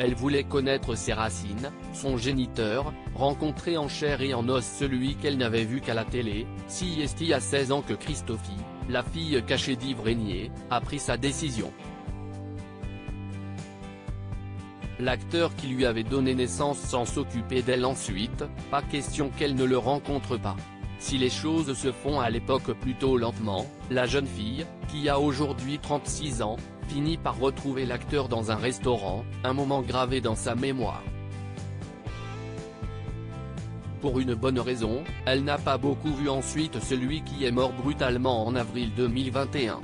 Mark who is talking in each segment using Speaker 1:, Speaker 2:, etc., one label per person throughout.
Speaker 1: Elle voulait connaître ses racines, son géniteur, rencontrer en chair et en os celui qu'elle n'avait vu qu'à la télé. Si est à 16 ans que Christophie, la fille cachée d'Yves Régnier, a pris sa décision. L'acteur qui lui avait donné naissance sans s'occuper d'elle ensuite, pas question qu'elle ne le rencontre pas. Si les choses se font à l'époque plutôt lentement, la jeune fille, qui a aujourd'hui 36 ans, finit par retrouver l'acteur dans un restaurant, un moment gravé dans sa mémoire. Pour une bonne raison, elle n'a pas beaucoup vu ensuite celui qui est mort brutalement en avril 2021.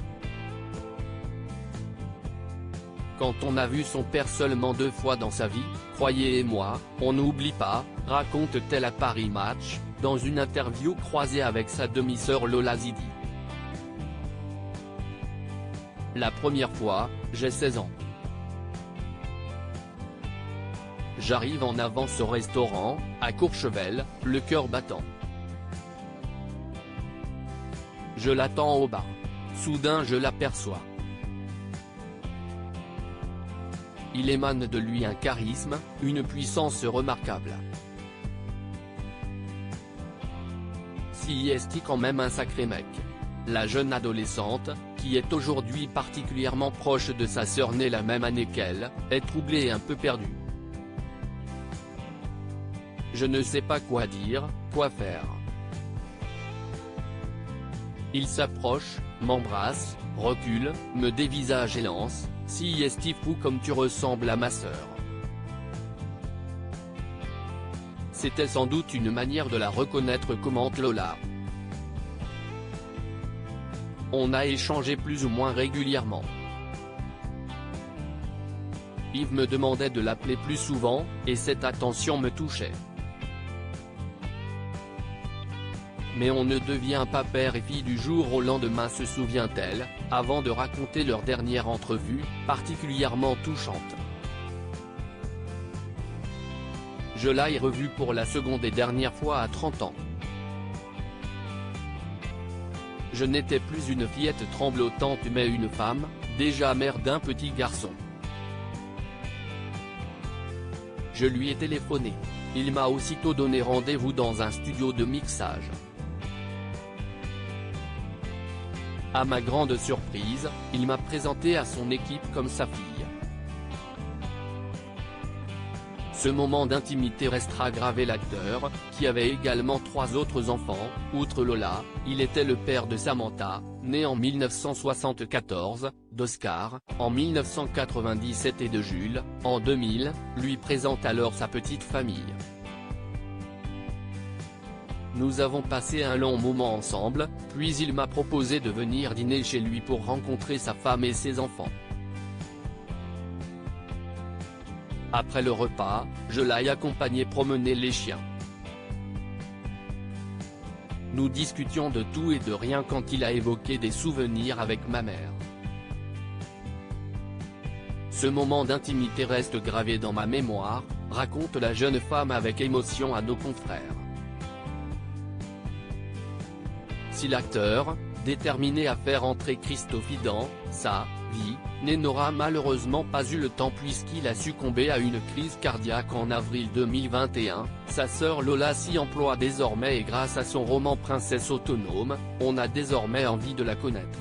Speaker 1: Quand on a vu son père seulement 2 fois dans sa vie, croyez-moi, on n'oublie pas, raconte-t-elle à Paris Match, dans une interview croisée avec sa demi-sœur Lola Zidi. La première fois, j'ai 16 ans. J'arrive en avance au restaurant, à Courchevel, le cœur battant. Je l'attends au bar. Soudain je l'aperçois. Il émane de lui un charisme, une puissance remarquable. Si est quand même un sacré mec. La jeune adolescente, qui est aujourd'hui particulièrement proche de sa sœur née la même année qu'elle, est troublée et un peu perdue. Je ne sais pas quoi dire, quoi faire. Il s'approche, m'embrasse, recule, me dévisage et lance, « Si est fou comme tu ressembles à ma sœur ». C'était sans doute une manière de la reconnaître, commente Lola. On a échangé plus ou moins régulièrement. Yves me demandait de l'appeler plus souvent, et cette attention me touchait. Mais on ne devient pas père et fille du jour au lendemain, se souvient-elle, avant de raconter leur dernière entrevue, particulièrement touchante. Je l'ai revue pour la seconde et dernière fois à 30 ans. Je n'étais plus une fillette tremblotante mais une femme, déjà mère d'un petit garçon. Je lui ai téléphoné. Il m'a aussitôt donné rendez-vous dans un studio de mixage. À ma grande surprise, il m'a présenté à son équipe comme sa fille. Ce moment d'intimité restera gravé. L'acteur, qui avait également 3 autres enfants, outre Lola, il était le père de Samantha, née en 1974, d'Oscar, en 1997 et de Jules, en 2000, lui présente alors sa petite famille. Nous avons passé un long moment ensemble, puis il m'a proposé de venir dîner chez lui pour rencontrer sa femme et ses enfants. Après le repas, je l'ai accompagné promener les chiens. Nous discutions de tout et de rien quand il a évoqué des souvenirs avec ma mère. Ce moment d'intimité reste gravé dans ma mémoire, raconte la jeune femme avec émotion à nos confrères. Si l'acteur, déterminé à faire entrer Christophie dans sa vie, n'aura malheureusement pas eu le temps puisqu'il a succombé à une crise cardiaque en avril 2021, sa sœur Lola s'y emploie désormais et grâce à son roman Princesse autonome, on a désormais envie de la connaître.